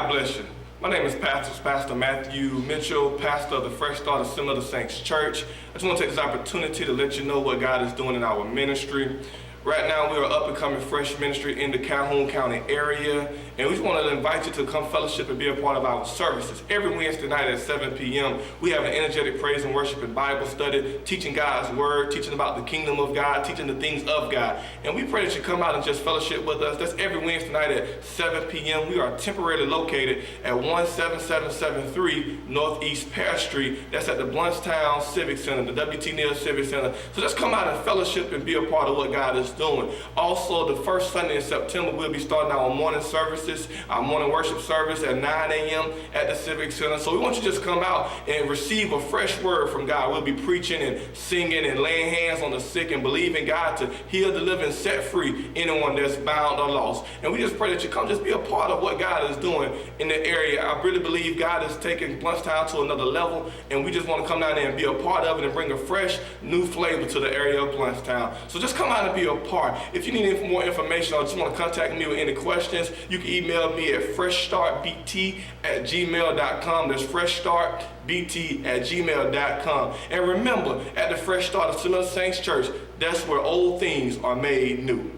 God bless you. My name is Pastor Matthew Mitchell, pastor of the Fresh Start Assembly of the Saints Church. I just want to take this opportunity to let you know what God is doing in our ministry. Right now, we are up and coming fresh ministry in the Calhoun County area, and we just want to invite you to come fellowship and be a part of our services. Every Wednesday night at 7 p.m., we have an energetic praise and worship and Bible study, teaching God's word, teaching about the kingdom of God, teaching the things of God. And we pray that you come out and just fellowship with us. That's every Wednesday night at 7 p.m. We are temporarily located at 17773 Northeast Pear Street. That's at the Blountstown Civic Center, the W.T. Neal Civic Center. So just come out and fellowship and be a part of what God is doing. Also, the first Sunday in September, we'll be starting our morning services, our morning worship service at 9 a.m. at the Civic Center. So we want you to just come out and receive a fresh word from God. We'll be preaching and singing and laying hands on the sick and believing God to heal, deliver, and set free anyone that's bound or lost. And we just pray that you come just be a part of what God is doing in the area. I really believe God is taking Blountstown to another level, and we just want to come down there and be a part of it and bring a fresh, new flavor to the area of Blountstown. So just come out and be a part. If you need any more information or just want to contact me with any questions, you can email me at freshstartbt@gmail.com. That's freshstartbt@gmail.com. And remember, at the Fresh Start Assembly of the Saints Church, that's where old things are made new.